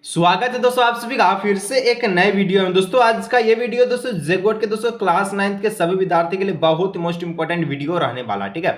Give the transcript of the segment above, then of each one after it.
स्वागत है दोस्तों आप सभी का फिर से एक नए वीडियो में। दोस्तों आज का ये वीडियो दोस्तों जेगोट के दोस्तों क्लास 9th के सभी विद्यार्थी के लिए बहुत ही मोस्ट इंपोर्टेंट वीडियो रहने वाला है, ठीक है।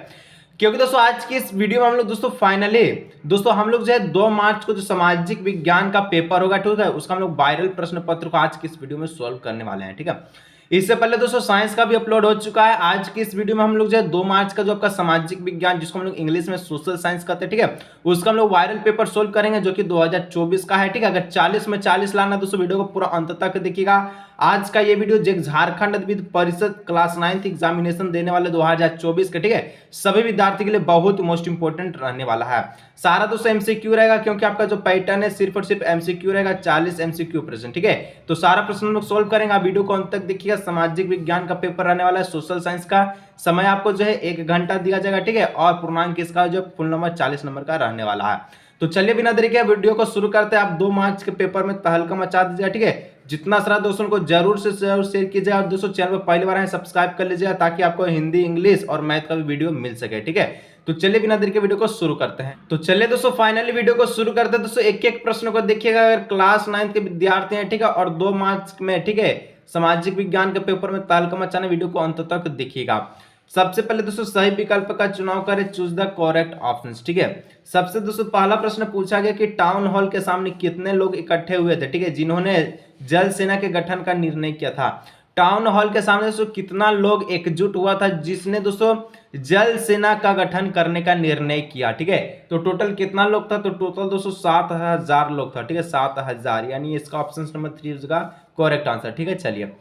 क्योंकि दोस्तों आज की इस वीडियो में हम लोग दोस्तों फाइनली दोस्तों हम लोग जो है 2 मार्च को जो सामाजिक विज्ञान का पेपर होगा, ठीक है, उसका हम लोग वायरल प्रश्न पत्र को आज की इस वीडियो में सोल्व करने वाले हैं, ठीक है। इससे पहले दोस्तों साइंस का भी अपलोड हो चुका है। आज की इस वीडियो में हम लोग जो है 2 मार्च का जो आपका सामाजिक विज्ञान जिसको हम लोग इंग्लिश में सोशल साइंस कहते हैं, ठीक है, उसका हम लोग वायरल पेपर सोल्व करेंगे जो कि 2024 का है, ठीक है। अगर 40 में 40 लाना दोस्तों वीडियो को पूरा अंत तक देखिएगा। आज का ये वीडियो जो झारखंड विद्या परिषद क्लास 9th एग्जामिनेशन देने वाले 2024 के, ठीक है, सभी विद्यार्थी के लिए बहुत मोस्ट इंपोर्टेंट रहने वाला है। सारा दोस्तों एमसीक्यू रहेगा क्योंकि आपका जो पैटर्न है सिर्फ और सिर्फ एमसीक्यू रहेगा, 40 एमसीक्यू प्रश्न, ठीक है। तो सारा प्रश्न हम लोग सोल्व करेंगे, आप वीडियो को अंत तक देखिएगा। सामाजिक विज्ञान का पेपर रहने वाला है, सोशल साइंस का समय आपको जो है 1 घंटा दिया जाएगा, ठीक है, और पूर्णांक इसका जो फुल नंबर 40 नंबर का रहने वाला है। तो चलिए बिना देरी के वीडियो को शुरू करते हैं। आप 2 मार्च के पेपर में तहलका मचा दीजिएगा, ठीक है। जितना सारा दोस्तों को जरूर से जरूर शेयर कीजिएगा और दोस्तों चैनल पर पहली बार आए सब्सक्राइब कर लीजिएगा ताकि आपको हिंदी, इंग्लिश और मैथ का भी वीडियो मिल सके, ठीक है। तो चलिए बिना देरी के वीडियो को शुरू करते हैं। तो चलिए दोस्तों फाइनली वीडियो को शुरू करते हैं। दोस्तों एक एक प्रश्न को देखिएगा। अगर क्लास 9th के विद्यार्थी हैं, ठीक है, और 2 मार्च में, ठीक है, सामाजिक विज्ञान के पेपर में तहलका मचाना, वीडियो को अंत तक देखिएगा। सबसे पहले दोस्तों सही विकल्प का चुनाव करें, चूज द करेक्ट ऑप्शन, ठीक है। सबसे दोस्तों पहला प्रश्न पूछा गया कि टाउन हॉल के सामने कितने लोग इकट्ठे हुए थे, ठीक है, जिन्होंने जल सेना के गठन का निर्णय किया था। टाउन हॉल के सामने दोस्तों कितना लोग एकजुट हुआ था जिसने दोस्तों जल सेना का गठन करने का निर्णय किया, ठीक है। तो टोटल कितना लोग था, तो टोटल दोस्तों 7000 लोग था, ठीक है, 7000, यानी इसका ऑप्शन नंबर 3 इसका करेक्ट आंसर, ठीक है। चलिए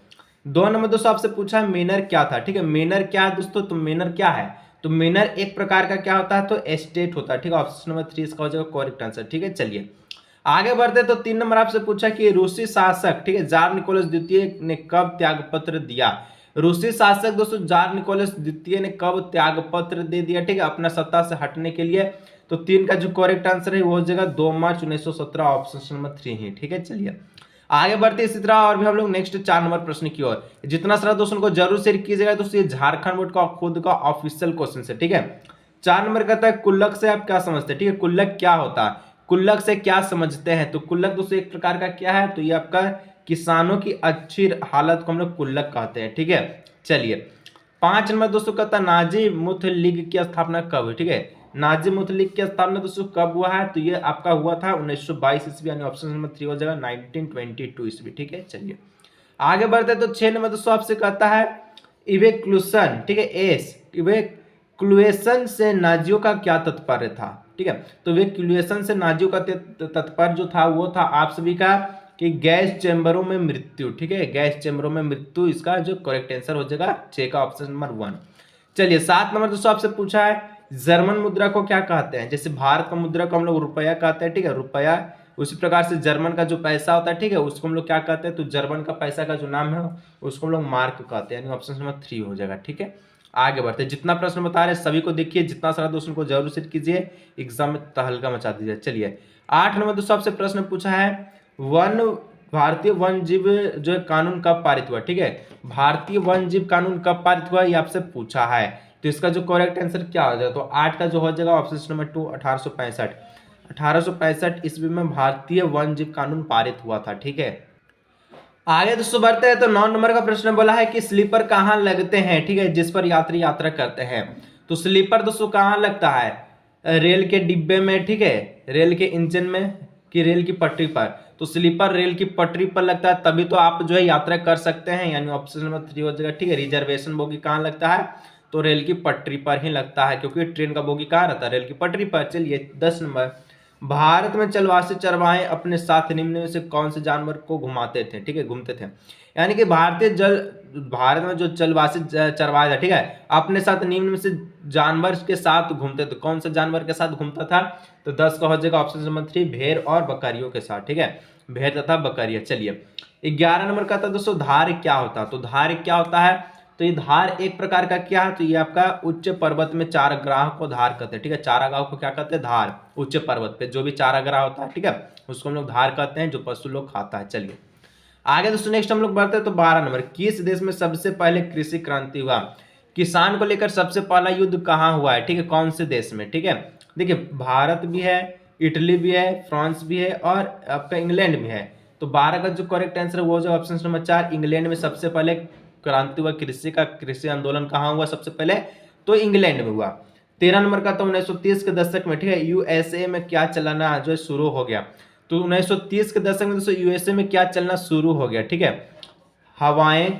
2 नंबर दोस्तों आपसे पूछा है मेनर क्या था, ठीक है। मेनर क्या है दोस्तों, तो मेनर क्या है, तो मेनर एक प्रकार का क्या होता है, तो एस्टेट होता है, ठीक है। ऑप्शन नंबर 3 इसका हो जाएगा करेक्ट आंसर, ठीक है। चलिए आगे बढ़ते तो 3 नंबर आपसे पूछा कि रूसी शासक, ठीक है, जार निकोलस द्वितीय ने कब त्यागपत्र दिया। रूसी शासक दोस्तों जार निकोलस द्वितीय ने कब त्यागपत्र दे दिया, ठीक है, अपना सत्ता से हटने के लिए। तो 3 का जो करेक्ट आंसर है वो हो जाएगा 2 मार्च 1917, ऑप्शन नंबर 3 ही, ठीक है। चलिए आगे बढ़ते इसी तरह और भी हम लोग नेक्स्ट 4 नंबर प्रश्न की ओर। जितना सारा दोस्तों को जरूर शेयर कीजिएगा दोस्तों, ये झारखंड बोर्ड का खुद का ऑफिशियल क्वेश्चन है, ठीक है। 4 नंबर कहता है कुल्लक से आप क्या समझते हैं, ठीक है, कुल्लक क्या होता है, कुल्लक से क्या समझते हैं। तो कुल्लक दोस्तों एक प्रकार का क्या है, तो ये आपका किसानों की अच्छी हालत को हम लोग कुल्लक कहते हैं, ठीक है। चलिए 5 नंबर दोस्तों कहता है नाजी मुथ लीग की स्थापना कब हुई, ठीक है। नाजी मुथ लीग की स्थापना दोस्तों कब हुआ है, तो ये आपका हुआ था 1922 ईस्वी, यानी ऑप्शन नंबर 3 हो जाएगा 1922 ईस्वी, ठीक है। चलिए आगे बढ़ते तो 6 नंबर दोस्तों आपसे कहता है इवेक्लूशन, ठीक है, इवेक्लुएशन से नाजियों का क्या तात्पर्य था, ठीक है। तो इवेक्लुएशन से नाजियों का तात्पर्य जो था वो था आप सभी का कि गैस चैम्बरों में मृत्यु, ठीक है, गैस चैम्बरों में मृत्यु, इसका जो करेक्ट आंसर हो जाएगा 6 का ऑप्शन नंबर 1। चलिए 7 नंबर दोस्तों आपसे पूछा है जर्मन मुद्रा को क्या कहते हैं। जैसे भारत का मुद्रा को हम लोग रुपया कहते हैं, ठीक है, रुपया, उसी प्रकार से जर्मन का जो पैसा होता है, ठीक है, उसको हम लोग क्या कहते हैं, तो जर्मन का पैसा का जो नाम है उसको हम लोग मार्क कहते हैं, यानी ऑप्शन नंबर 3 हो जाएगा, ठीक है। आगे बढ़ते जितना प्रश्न बता रहे हैं सभी को देखिए, जितना सारा दोस्तों को जरूर सेट कीजिए, एग्जाम में तहलका मचा दीजिए। चलिए 8 नंबर दोस्तों आपसे प्रश्न पूछा है भारतीय वन जीव जो है कानून कब पारित हुआ, ठीक है। भारतीय वन जीव कानून कब पारित हुआ ये आपसे पूछा है, तो इसका जो करेक्ट आंसर क्या हो जाएगा, तो 8 का जो हो जाएगा ऑप्शन नंबर 2 1865 ईस्वी में भारतीय वन जीव कानून पारित हुआ था, ठीक है। आगे दोस्तों बढ़ते हैं तो 9 नंबर का प्रश्न बोला है कि स्लीपर कहाँ लगते हैं, ठीक है, जिस पर यात्री यात्रा करते हैं। तो स्लीपर दोस्तों कहाँ लगता है, रेल के डिब्बे में, ठीक है, रेल के इंजन में कि रेल की पटरी पर। तो स्लीपर रेल की पटरी पर लगता है तभी तो आप जो है यात्रा कर सकते हैं, यानी ऑप्शन नंबर 3 हो जाएगा, ठीक है। रिजर्वेशन बोगी कहाँ लगता है, तो रेल की पटरी पर ही लगता है, क्योंकि ट्रेन का बोगी कहाँ रहता है, रेल की पटरी पर। चलिए 10 नंबर भारत में चलवासी चरवाहे अपने साथ निम्न में से कौन से जानवर को घुमाते थे, ठीक है, घूमते थे। यानी कि भारत में जो चलवासी चरवाहे था, ठीक है, अपने साथ निम्न में से जानवर के साथ घूमते थे। कौन से जानवर के साथ घूमता था, तो 10 का हो जाएगा ऑप्शन नंबर 3 भेड़ और बकरियों के साथ, ठीक है, भेड़ तथा बकरियां। चलिए 11 नंबर का था दोस्तों धार क्या होता, तो धार क्या होता है, तो ये धार एक प्रकार का क्या है, तो ये आपका उच्च पर्वत में चारागाह को धार कहते हैं, ठीक है। चारागाह को क्या कहते हैं, धार, उच्च पर्वत पे जो भी चारागाह होता है, ठीक है, उसको हम लोग धार कहते हैं, जो पशु लोग खाता है। चलिए आगे दोस्तों नेक्स्ट हम लोग बढ़ते हैं तो 12 नंबर किस देश में सबसे पहले कृषि क्रांति हुआ। किसान को लेकर सबसे पहला युद्ध कहाँ हुआ है, ठीक है, कौन से देश में, ठीक है। देखिए भारत भी है, इटली भी है, फ्रांस भी है और आपका इंग्लैंड भी है। तो 12 का जो करेक्ट आंसर है वो हो जाएगा ऑप्शन नंबर 4, इंग्लैंड में सबसे पहले क्रांति हुआ, कृषि आंदोलन कहाँ हुआ सबसे पहले, तो इंग्लैंड में हुआ। 13 नंबर का तो 1930 के दशक में, ठीक है, यूएसए में क्या चलना जो है शुरू हो गया। तो 1930 के दशक में दोस्तों यूएसए में क्या चलना शुरू हो गया, ठीक है, हवाएं,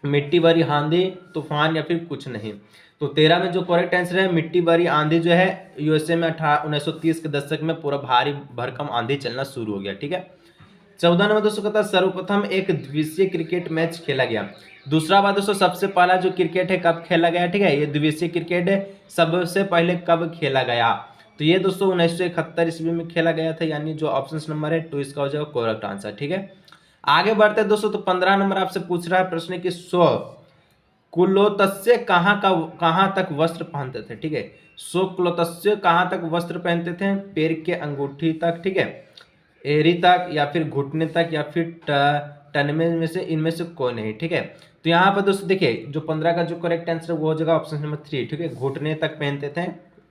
मिट्टी भरी आंधी, तूफान या फिर कुछ नहीं। तो 13 में जो करेक्ट आंसर है मिट्टी भरी आंधी जो है यूएसए में 1930 के दशक में पूरा भारी भरकम आंधी चलना शुरू हो गया, ठीक है। 14 नंबर दोस्तों कहता है सर्वप्रथम एक द्वितीय क्रिकेट मैच खेला गया। दूसरा बात दोस्तों सबसे पहला जो क्रिकेट है कब खेला गया, ठीक है, ये द्वितीय क्रिकेट है सबसे पहले कब खेला गया। तो ये दोस्तों 1971 ईस्वी में खेला गया था, यानी जो ऑप्शन नंबर है 2 इसका हो जाएगा करेक्ट आंसर, ठीक है। आगे बढ़ते हैं दोस्तों, तो 15 नंबर आपसे पूछ रहा है प्रश्न की कुलोत्स्य कहाँ तक वस्त्र पहनते थे, ठीक है। कुलोत्स्य कहाँ तक वस्त्र पहनते थे, पैर के अंगूठी तक, ठीक है, एड़ी तक या फिर घुटने तक या फिर टनमे में से इनमें से कोई नहीं, ठीक है। तो यहाँ पर दोस्तों देखिए जो 15 का जो करेक्ट आंसर है वो हो जाएगा ऑप्शन नंबर 3, ठीक है, घुटने तक पहनते थे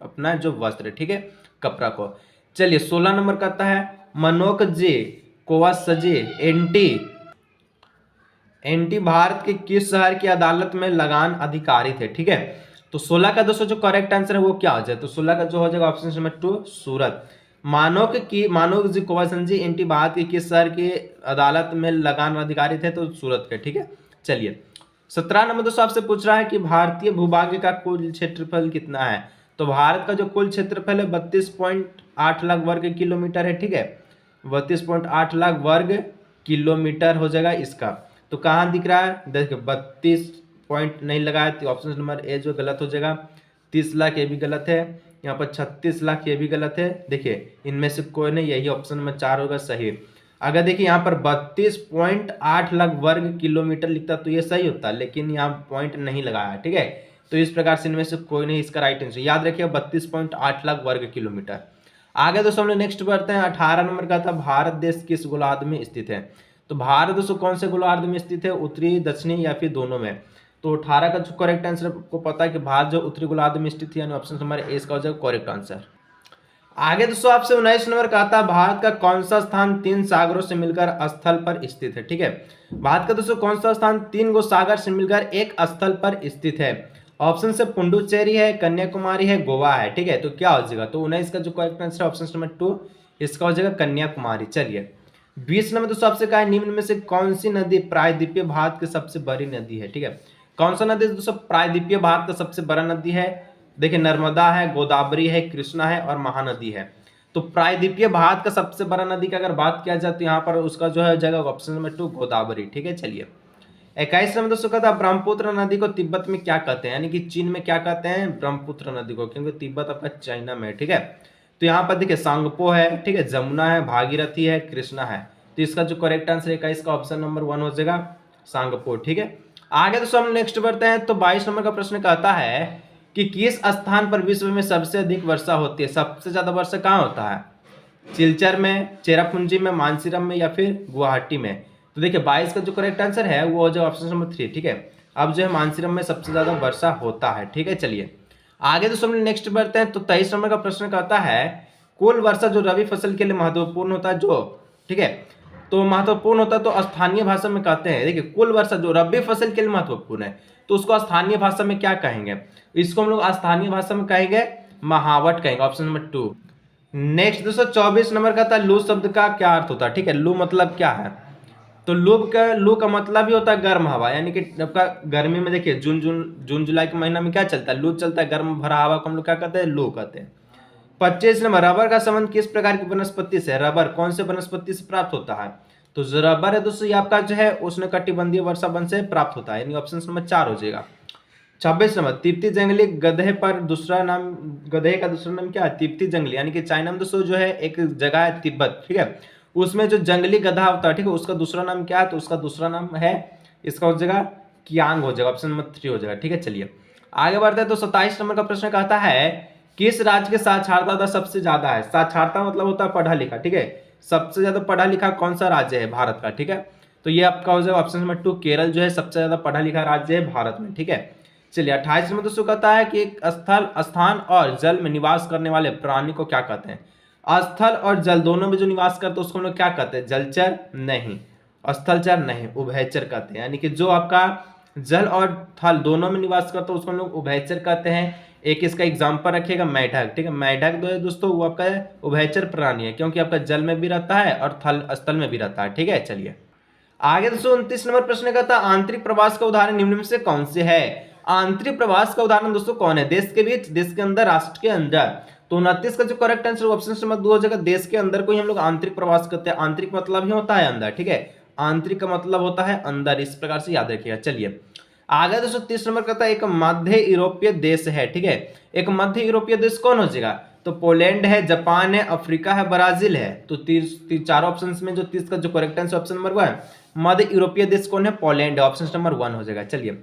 अपना जो वस्त्र, ठीक है, कपड़ा को। चलिए 16 नंबर कहता है मनोक जी कोवासजी एंटी भारत के किस शहर की अदालत में लगान अधिकारी थे, ठीक है। तो 16 का दोस्तों जो करेक्ट आंसर है वो क्या हो जाए, तो 16 का जो हो जाएगा ऑप्शन नंबर 2 सूरत। मानोक जी कोवासजी एंटी भारत के किस शहर की अदालत में लगान अधिकारी थे, तो सूरत के, ठीक है। चलिए 17 नंबर दोस्तों आपसे पूछ रहा है कि भारतीय भूभाग का कुल क्षेत्रफल कितना है। तो भारत का जो कुल क्षेत्रफल है 32.8 लाख वर्ग किलोमीटर है, ठीक है, 32.8 लाख वर्ग किलोमीटर हो जाएगा इसका। तो कहाँ दिख रहा है, देखिए 32 पॉइंट नहीं लगाया तो ऑप्शन नंबर ए जो गलत हो जाएगा। 30 लाख ये भी गलत है, यहाँ पर 36 लाख ये भी गलत है, देखिए इनमें से कोई नहीं, यही ऑप्शन नंबर 4 होगा सही। अगर देखिए यहाँ पर 32.8 लाख वर्ग किलोमीटर लिखता तो ये सही होता, लेकिन यहाँ पॉइंट नहीं लगाया, ठीक है। तो इस प्रकार से इनमें से कोई नहीं इसका राइट आंसर, याद रखिए 32.8 लाख वर्ग किलोमीटर। आगे दोस्तों हम लोग नेक्स्ट बढ़ते हैं। 18 नंबर का था भारत देश किस गोलार्ध में स्थित है। तो भारत दोस्तों कौन से गोलार्ध में स्थित है, उत्तरी, दक्षिणी या फिर दोनों में। तो 18 का जो करेक्ट आंसर को पता है कि भारत जो उत्तरी गोलार्ध में स्थित है, यानी ऑप्शन नंबर ए इसका हो जाएगा करेक्ट आंसर। आगे दोस्तों आपसे 19 नंबर का आता है भारत का कौन सा स्थान 3 सागरों से मिलकर स्थल पर स्थित है, ठीक है। भारत का दोस्तों कौन सा स्थान 3 गो सागर से मिलकर एक स्थल पर स्थित है। ऑप्शन से पुडुचेरी है, कन्याकुमारी है, गोवा है, ठीक है। तो क्या हो जाएगा, तो 19 का जो करेक्ट आंसर है ऑप्शन नंबर 2 इसका हो जाएगा कन्याकुमारी। चलिए 20 नंबर दोस्तों आपसे कहा है निम्न में से कौन सी नदी प्रायद्वीपीय भारत की सबसे बड़ी नदी है, ठीक है। कौन सा नदी दोस्तों प्रायद्वीपीय भारत का सबसे बड़ा नदी है, देखिए नर्मदा है, गोदावरी है, कृष्णा है और महानदी है। तो प्रायद्वीपीय भारत का सबसे बड़ा नदी का अगर बात किया जाए तो यहाँ पर उसका जो है जाएगा ऑप्शन नंबर 2 गोदावरी, ठीक है। चलिए 21 नंबर दोस्तों कहता है ब्रह्मपुत्र नदी को तिब्बत में क्या कहते हैं, यानी कि चीन में क्या कहते हैं ब्रह्मपुत्र नदी को, क्योंकि तिब्बत आपका चाइना में है, ठीक है। तो यहाँ पर देखिए सांगपो है, ठीक है, जमुना है, भागीरथी है, कृष्णा है। तो इसका जो करेक्ट आंसर है इसका ऑप्शन नंबर 1 हो जाएगा सांगपो, ठीक है। आगे दोस्तों हम नेक्स्ट बढ़ते हैं। तो 22 नंबर का प्रश्न कहता है कि किस स्थान पर विश्व में सबसे अधिक वर्षा होती है। सबसे ज्यादा वर्षा कहाँ होता है, सिलचर में, चेरापूंजी में, मानसीरम में या फिर गुवाहाटी में। तो देखिए 22 का जो करेक्ट आंसर है वो हो जाएगा ऑप्शन नंबर 3, ठीक है। अब जो है मानसीरम में सबसे ज्यादा वर्षा होता है, ठीक है। चलिए आगे दोस्तों हम नेक्स्ट बढ़ते हैं। तो 23 नंबर का प्रश्न कहता है कुल वर्षा जो रबी फसल के लिए महत्वपूर्ण होता है जो, ठीक है, तो महत्वपूर्ण होता है तो स्थानीय भाषा में कहते हैं, देखिए कुल वर्षा जो रबी फसल के लिए महत्वपूर्ण है तो उसको स्थानीय भाषा में क्या कहेंगे, इसको हम लोग स्थानीय भाषा में कहेंगे महावट कहेंगे, ऑप्शन नंबर 2। नेक्स्ट दोस्तों 24 नंबर का था लू शब्द का क्या अर्थ होता है, ठीक है। लू मतलब क्या है, तो लू का मतलब ही होता है गर्म हवा, यानी कि आपका गर्मी में देखिए जून जुलाई के महीना में क्या चलता है, लू चलता है, गर्म भरा हवा को हम लोग क्या कहते हैं लू कहते हैं। 25 नंबर रबर का संबंध किस प्रकार की वनस्पति से, रबर कौन से वनस्पति से प्राप्त होता है। तो जो रबर है दोस्तों ये आपका जो है उष्णकटिबंधीय वर्षा वन से प्राप्त होता है, यानी ऑप्शन नंबर 4 हो जाएगा। 26 नंबर तिब्बती जंगली गधे पर दूसरा नाम, गधे का दूसरा नाम क्या है, तिब्बती जंगली, यानी कि चाइना में दोस्तों जो है एक जगह है तिब्बत, ठीक है, उसमें जो जंगली गधा होता है, ठीक है, उसका दूसरा नाम क्या है, तो उसका दूसरा नाम है इसका हो जाएगा कियांग हो जाएगा, ऑप्शन नंबर 3 हो जाएगा, ठीक है। चलिए आगे बढ़ते हैं। तो 27 नंबर का प्रश्न कहता है किस राज्य के साक्षरता दर सबसे ज्यादा है। साक्षरता मतलब होता है पढ़ा लिखा, ठीक है, सबसे ज्यादा पढ़ा लिखा कौन सा राज्य है भारत का, ठीक है। तो ये आपका हो जाएगा ऑप्शन नंबर 2 केरल जो है सबसे ज्यादा पढ़ा लिखा राज्य है भारत में, ठीक है। चलिए 28 नंबर दोस्तों कहता है कि एक स्थान और जल में निवास करने वाले प्राणी को क्या कहते हैं। स्थल और जल दोनों में जो निवास करते हैं उसको हम लोग क्या कहते हैं? जलचर नहीं, स्थलचर नहीं, उभयचर कहते हैं। यानी कि जो आपका जल और थल दोनों में निवास करता है उसको हम लोग उभयचर कहते हैं। एक इसका एग्जाम्पल रखिएगा मेढक, ठीक है। मेढक जो है दोस्तों वो आपका उभयचर प्राणी है, क्योंकि आपका जल में भी रहता है और थल स्थल में भी रहता है, ठीक है। चलिए आगे दोस्तों 29 नंबर प्रश्न का था आंतरिक प्रवास का उदाहरण निम्न में से कौन से है? आंतरिक प्रवास का उदाहरण दोस्तों कौन है? देश के बीच, देश के अंदर, राष्ट्र के अंदर। तो 29 का जो करेक्ट आंसर ऑप्शन नंबर 2 हो जाएगा। देश के अंदर को ही हम लोग आंतरिक प्रवास करते हैं। आंतरिक मतलब ही होता है अंदर, ठीक है। आंतरिक का मतलब होता है अंदर, इस प्रकार से याद रखिएगा। चलिए आगे दोस्तों 30 नंबर का था एक मध्य यूरोपीय देश है, ठीक है। एक मध्य यूरोपीय देश कौन हो जाएगा? तो पोलैंड है, जापान है, अफ्रीका है, ब्राजील है। तो चार ऑप्शन में जो 30 का जो करेक्ट आंसर ऑप्शन नंबर 1 मध्य यूरोपीय देश कौन है? पोलैंड है, ऑप्शन नंबर 1 हो जाएगा। चलिए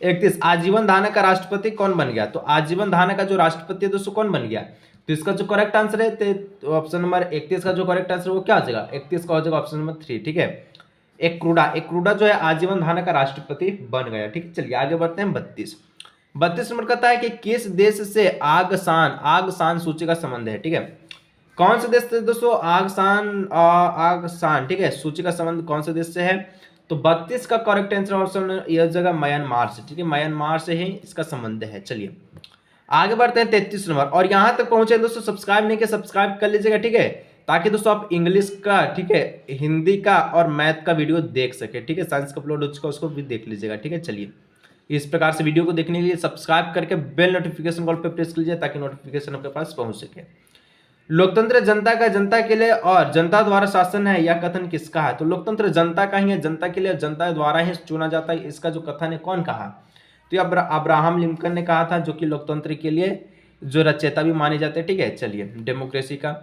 31 आजीवन धाना का राष्ट्रपति कौन बन गया? तो आजीवन धाना का जो राष्ट्रपति है दोस्तों कौन बन गया? तो इसका जो करेक्ट आंसर है तो ऑप्शन नंबर 31 का जो करेक्ट आंसर वो क्या हो जाएगा? 31 का हो जाएगा ऑप्शन नंबर 3, ठीक है। एक जो है आजीवन धाना का राष्ट्रपति बन गया, ठीक है। चलिए आगे बढ़ते हैं 32 नंबर कहता है कि किस देश से आगसान सूची का संबंध है, ठीक है। कौन से देश से दोस्तों आगसान, ठीक है, सूची का संबंध कौन से देश से है? तो 32 का करेक्ट आंसर ऑप्शन यह जगह म्यांमार से, ठीक है। म्यांमार से ही इसका संबंध है। चलिए आगे बढ़ते हैं 33 नंबर। और यहां तक पहुंचे दोस्तों सब्सक्राइब नहीं किया सब्सक्राइब कर लीजिएगा, ठीक है, ताकि दोस्तों आप इंग्लिश का, ठीक है, हिंदी का और मैथ का वीडियो देख सके, ठीक है। साइंस का अपलोड हो चुका है उसको भी देख लीजिएगा, ठीक है। चलिए इस प्रकार से वीडियो को देखने के लिए सब्सक्राइब करके बेल नोटिफिकेशन कॉल पे प्रेस कीजिए ताकि नोटिफिकेशन आपके पास पहुंच सके। लोकतंत्र जनता का, जनता के लिए और जनता द्वारा शासन है, यह कथन किसका है? तो लोकतंत्र जनता का ही है, जनता के लिए जनता द्वारा ही चुना जाता है, इसका जो कथन है कौन कहा? तो ये अब्राहम लिंकन ने कहा था, जो कि लोकतंत्र के लिए जो रचयिता भी माने जाते हैं, ठीक है। चलिए डेमोक्रेसी का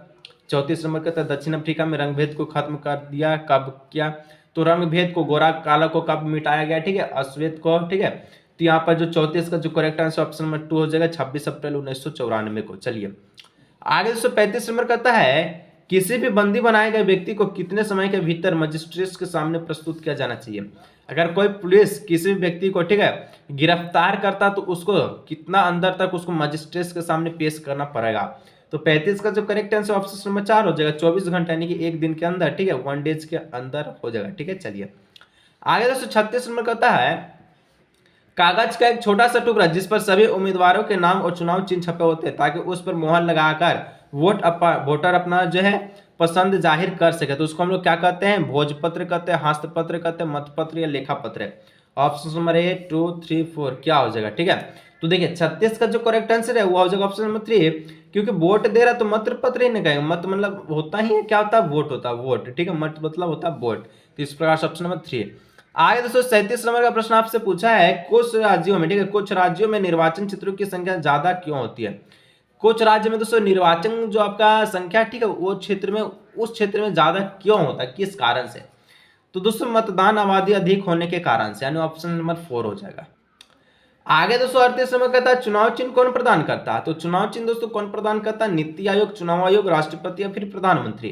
34 नंबर का था दक्षिण अफ्रीका में रंगभेद को खत्म कर दिया, कब किया? तो रंगभेद को, गोरा काला को कब मिटाया गया, ठीक है? अश्वेत को, ठीक है। तो यहाँ पर जो 34 का जो करेक्ट आंसर ऑप्शन नंबर 2 हो जाएगा 26 अप्रैल 1994 को। चलिए आगे 235 नंबर कहता है किसी भी बंदी बनाए गए व्यक्ति को कितने समय के भीतर मजिस्ट्रेट के सामने प्रस्तुत किया जाना चाहिए? अगर कोई पुलिस किसी भी व्यक्ति को, ठीक है, गिरफ्तार करता तो उसको कितना अंदर तक उसको मजिस्ट्रेट के सामने पेश करना पड़ेगा? तो 35 का जो करेक्ट आंसर ऑप्शन नंबर 4 हो जाएगा 24 घंटे, यानी कि एक दिन के अंदर, ठीक है, 1 डेज के अंदर हो जाएगा, ठीक है। चलिए आगे 36 नंबर कहता है कागज का एक छोटा सा टुकड़ा जिस पर सभी उम्मीदवारों के नाम और चुनाव चिन्ह छपे होते हैं ताकि उस पर मुहर लगाकर वोटर अपना जो है पसंद जाहिर कर सके, तो उसको हम लोग क्या कहते हैं? भोजपत्र कहते हैं, हस्तपत्र कहते हैं, मतपत्र या लेखा पत्र। ऑप्शन नंबर 1 2 3 4 क्या हो जाएगा, ठीक है। तो देखिए 36 का जो करेक्ट आंसर है वो हो जाएगा ऑप्शन नंबर 3, क्योंकि वोट दे रहा तो मत पत्र ही नहीं कहेंगे। मत मतलब होता ही है, क्या होता है? वोट होता है, वोट, ठीक है। मत मतलब होता है वोट। तो इस प्रकार से ऑप्शन नंबर 3। आगे दोस्तों 37 नंबर का प्रश्न आपसे पूछा है कुछ राज्यों में, ठीक है, कुछ राज्यों में निर्वाचन क्षेत्रों की संख्या ज्यादा क्यों होती है? कुछ राज्य में दोस्तों निर्वाचन जो आपका संख्या, ठीक है, वो क्षेत्र में, उस क्षेत्र में ज्यादा क्यों होता है, किस कारण से? तो दोस्तों मतदान आबादी अधिक होने के कारण से, यानी ऑप्शन नंबर 4 हो जाएगा। आगे दोस्तों 38 नंबर कहता है चुनाव चिन्ह कौन प्रदान करता है? तो चुनाव चिन्ह दोस्तों कौन प्रदान करता है? नीति आयोग, चुनाव आयोग, राष्ट्रपति या फिर प्रधानमंत्री?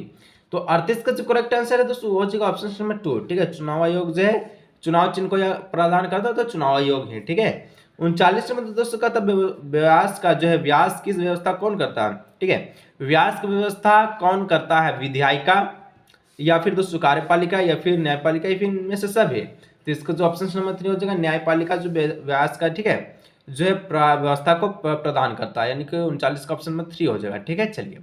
तो 38 का जो करेक्ट आंसर है दोस्तों वो हो जाएगा ऑप्शन नंबर 2, ठीक है। चुनाव आयोग जो है चुनाव चिन्ह को प्रदान करता है तो चुनाव आयोग है, ठीक है। 39 नंबर दोस्तों का व्यास का जो है, व्यास की व्यवस्था कौन करता है, ठीक है? व्यास की व्यवस्था कौन करता है? विधायिका या फिर दोस्तों कार्यपालिका या फिर न्यायपालिका या फिर इनमें से सब है? तो इसका जो ऑप्शन नंबर 3 हो जाएगा न्यायपालिका जो व्यास का, ठीक है, जो है व्यवस्था को प्रदान करता है, यानी कि 39 का ऑप्शन नंबर 3 हो जाएगा, ठीक है। चलिए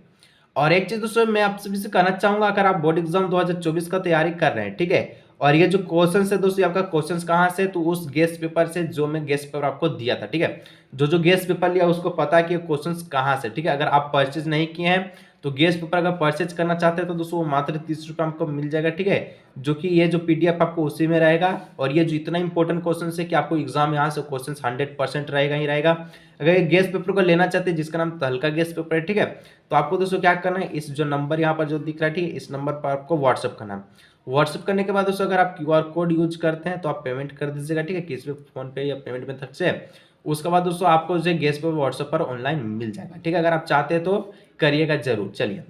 और एक चीज दोस्तों मैं आप सभी से कहना चाहूंगा, अगर आप बोर्ड एग्जाम 2024 का तैयारी कर रहे हैं, ठीक है, और ये जो क्वेश्चन है दोस्तों आपका क्वेश्चन कहाँ से? तो उस गेस्ट पेपर से जो मैं गेस्ट पेपर आपको दिया था, ठीक है। जो गेस्ट पेपर लिया उसको पता है कि क्वेश्चन कहाँ से, ठीक है। अगर आप परचेज नहीं किए हैं तो गेस्ट पेपर अगर परचेज करना चाहते हैं तो दोस्तों वो मात्र 30 रुपये आपको मिल जाएगा, ठीक है। जो कि ये जो PDF आपको उसी में रहेगा, और ये जो इतना इंपॉर्टेंट क्वेश्चन है कि आपको एग्जाम यहाँ से क्वेश्चन 100% रहेगा ही रहेगा। अगर ये गेस्ट पेपर को लेना चाहते हैं जिसका नाम तहलका गेस्ट पेपर है, ठीक है, तो आपको दोस्तों क्या करना है, इस जो नंबर यहाँ पर जो दिख रहा है, ठीक है, इस नंबर पर आपको व्हाट्सअप करना है। व्हाट्सअप करने के बाद दोस्तों अगर आप QR कोड यूज करते हैं तो आप पेमेंट कर दीजिएगा, ठीक है, किसी भी फोन पे या पेमेंट मेथड से। उसके बाद दोस्तों आपको जो गेस्ट पेपर व्हाट्सएप पर ऑनलाइन मिल जाएगा, ठीक है। अगर आप चाहते हैं तो करिएगा जरूर। चलिए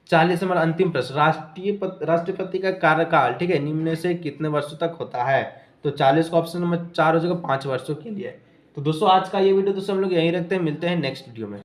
40 नंबर अंतिम प्रश्न, राष्ट्रपति का कार्यकाल, ठीक है, निम्न में से कितने वर्षों तक होता है? तो 40 का ऑप्शन नंबर 4 हो जाएगा 5 वर्षों के लिए। तो दोस्तों आज का ये वीडियो दोस्तों हम लोग यहीं रखते हैं, मिलते हैं नेक्स्ट वीडियो में।